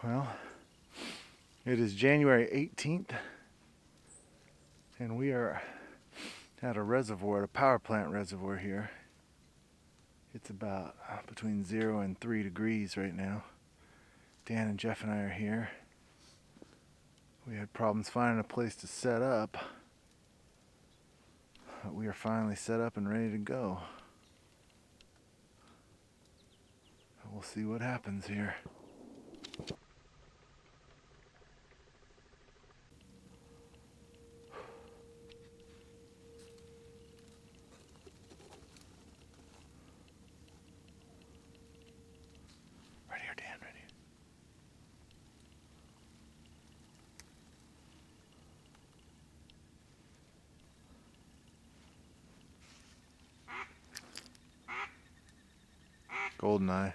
Well, it is January 18th, and we are at a reservoir, a power plant reservoir here. It's about between 0 and 3 degrees right now. Dan and Jeff and I are here. We had problems finding a place to set up, but we are finally set up and ready to go. We'll see what happens here. Right here, Dan, right here. Goldeneye.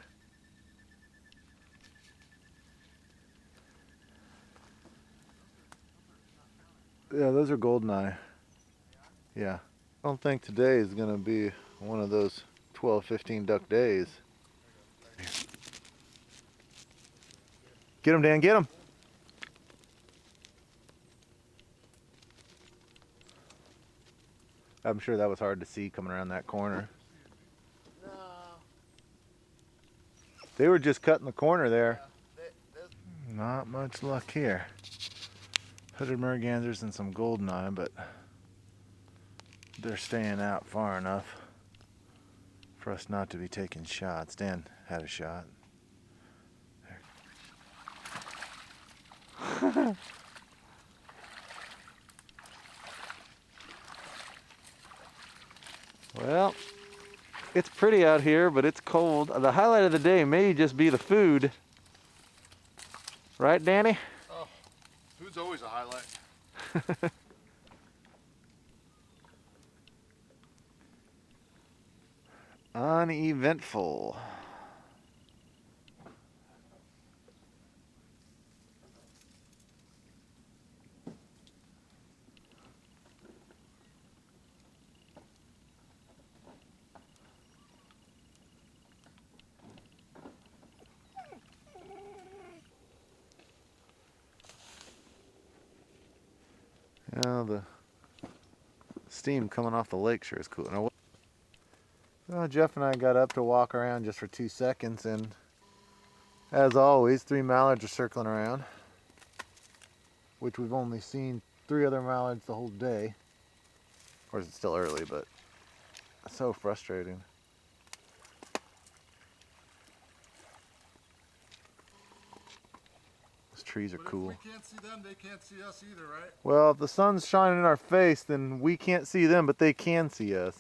Yeah, those are goldeneye. Yeah. I don't think today is going to be one of those 12, 15 duck days. Get him, Dan, get him. I'm sure that was hard to see coming around that corner. No. They were just cutting the corner there. Yeah, Not much luck here. Hooded mergansers and some goldeneye, but they're staying out far enough for us not to be taking shots. Dan had a shot. There. Well, it's pretty out here, but it's cold. The highlight of the day may just be the food. Right, Danny? oh, food's always a highlight. Uneventful. Now the steam coming off the lake sure is cool. Now, well, Jeff and I got up to walk around just for 2 seconds, and as always, 3 mallards are circling around, which we've only seen 3 other mallards the whole day. Of course, it's still early, but it's so frustrating. Those trees are cool. If we can't see them, they can't see us either, right? Well, if the sun's shining in our face, then we can't see them, but they can see us.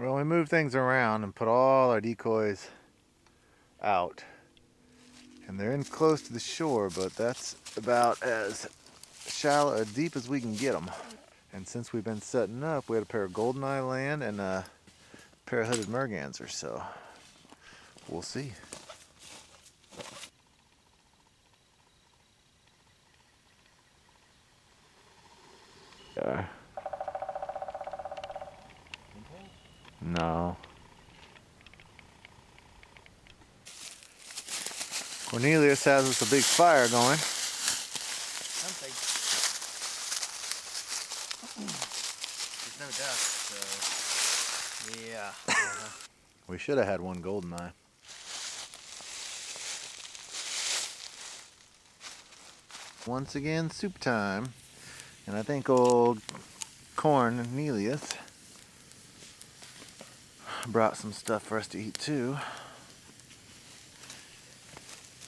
Well, we moved things around and put all our decoys out. And they're in close to the shore, but that's about as shallow, as deep as we can get them. And since we've been setting up, we had a pair of goldeneye land and a pair of hooded mergansers, so we'll see. Yeah. No. Cornelius has us a big fire going. Something. There's no duck, so yeah. We should have had one goldeneye. Once again, soup time. And I think old Cornelius brought some stuff for us to eat too.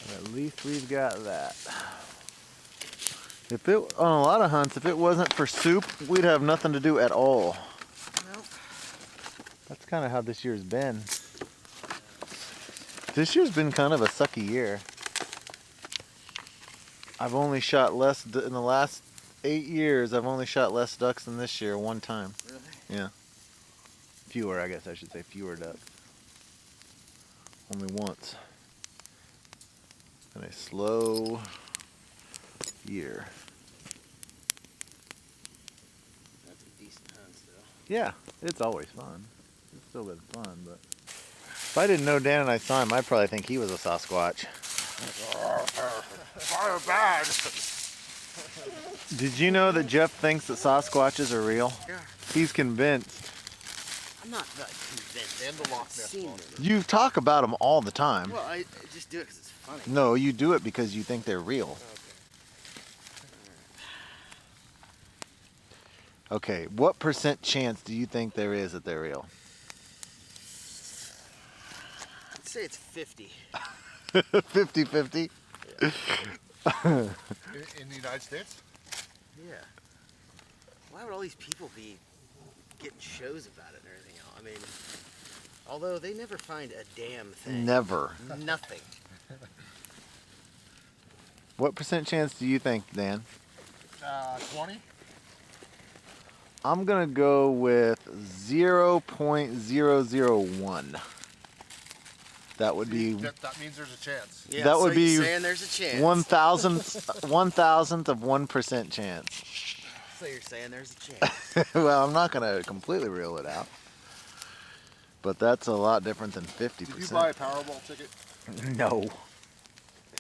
But at least we've got that. If it, on a lot of hunts, if it wasn't for soup, we'd have nothing to do at all. Nope. That's kind of how this year's been. This year's been kind of a sucky year. I've only shot less, in the last 8 years, I've only shot less ducks than this year, one time. Really? Yeah. Fewer, I guess I should say, fewer ducks. Only once. And a slow year. That's a decent hunt, though. Yeah, it's always fun. It's still been fun, but if I didn't know Dan and I saw him, I'd probably think he was a Sasquatch. Fire bad. Did you know that Jeff thinks that Sasquatches are real? Yeah. He's convinced. I'm not that convinced. And the Loch Ness Seen Monster. them. You talk about them all the time. Well, I just do it because it's funny. No, you do it because you think they're real. Okay, what % chance do you think there is that they're real? I'd say it's 50. 50-50? In the United States? Yeah. Why would all these people be getting shows about it and everything else? I mean, although they never find a damn thing. Never. Nothing. What % chance do you think, Dan? 20? I'm gonna go with 0.001. That would be That means there's a chance. Yeah, That so would be you're saying there's a chance. 1,000th of 1% chance. So you're saying there's a chance. Well, I'm not gonna completely rule it out, but that's a lot different than 50%. Did you buy a Powerball ticket? No.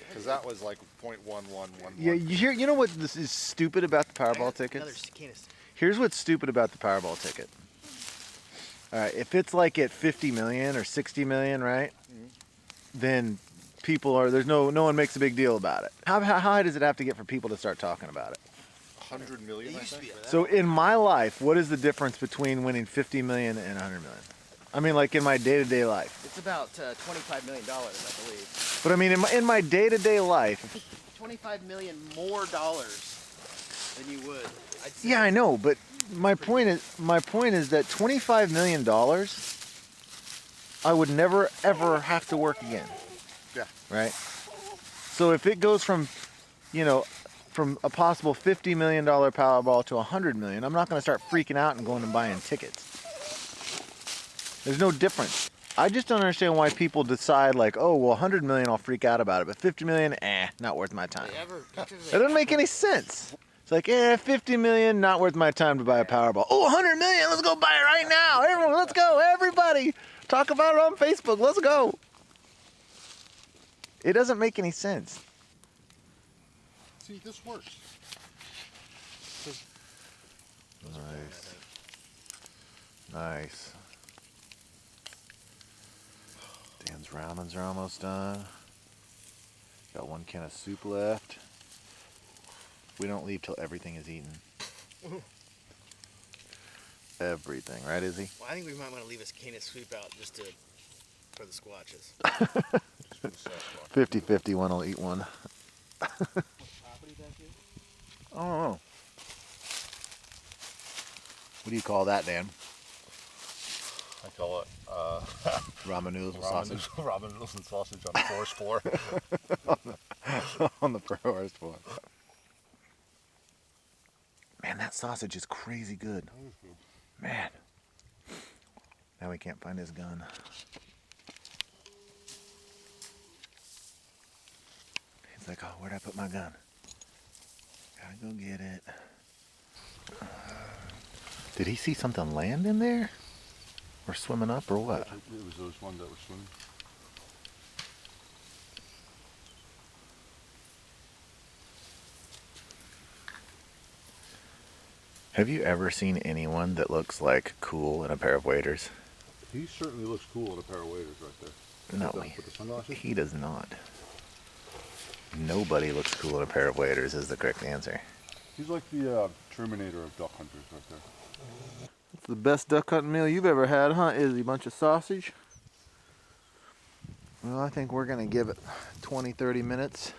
Because that was like 0.1111. Yeah, you know what this is stupid about the Powerball Another tickets? cicadas. Here's what's stupid about the Powerball ticket. All right, if it's like at 50 million or 60 million, right? Then people are no one makes a big deal about it. How high does it have to get for people to start talking about it? 100 million, It I used to be think. at that. So in my life, what is the difference between winning 50 million and 100 million? I mean, like in my day-to-day life. It's about $25 million, I believe. But I mean, in my day-to-day life. 25 million more dollars than you would. I'd say. Yeah, I know, but my point is that $25 million, I would never ever have to work again. Yeah. Right. So if it goes from, from a possible $50 million Powerball to $100 million, I'm not going to start freaking out and going and buying tickets. There's no difference. I just don't understand why people decide like, oh, well, 100 million, I'll freak out about it, but 50 million, not worth my time. That doesn't make any sense. It's like, 50 million, not worth my time to buy a Powerball. Oh, 100 million, let's go buy it right now. Everyone, let's go. Everybody, talk about it on Facebook. Let's go. It doesn't make any sense. See, this works. Nice. Nice. Dan's ramens are almost done. Got one can of soup left. We don't leave till everything is eaten. Everything, right, Izzy? Well, I think we might want to leave this can of soup out just for the squatches. 50-50, one will eat one. Property back here? I don't know. What do you call that, Dan? I call it Ramen noodles with sausage? ramen noodles and sausage on the forest floor. On the forest floor. Man, that sausage is crazy good. Man. Now we can't find his gun. He's like, oh, where'd I put my gun? Gotta go get it. Did he see something land in there? Or swimming up or what? It was those ones that were swimming. Have you ever seen anyone that looks like cool in a pair of waders? He certainly looks cool in a pair of waders right there. No, With the sunglasses? he does not. Nobody looks cool in a pair of waders is the correct answer. He's like the Terminator of duck hunters right there. It's the best duck hunting meal you've ever had, huh, Izzy? Bunch of sausage? Well, I think we're going to give it 20, 30 minutes.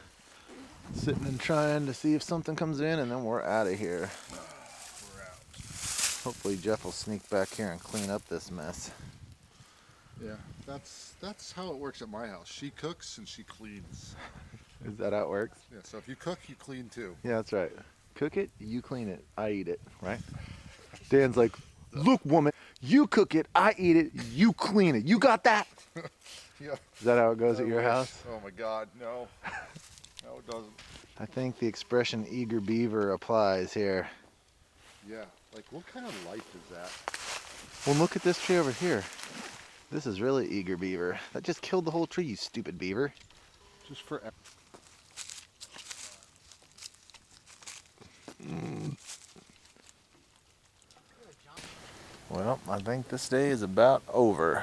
Sitting and trying to see if something comes in, and then we're out of here. We're out. Hopefully Jeff will sneak back here and clean up this mess. Yeah, that's how it works at my house. She cooks and she cleans. Is that how it works? Yeah, so if you cook, you clean too. Yeah, that's right. Cook it, you clean it, I eat it, right? Dan's like, look, woman, you cook it, I eat it, you clean it. You got that? Yeah. Is that how it goes at your wish. house? Oh my God, no. No, it doesn't. I think the expression eager beaver applies here. Yeah, like what kind of life is that? Well, look at this tree over here. This is really eager beaver. That just killed the whole tree, you stupid beaver. Just for. Well, I think this day is about over.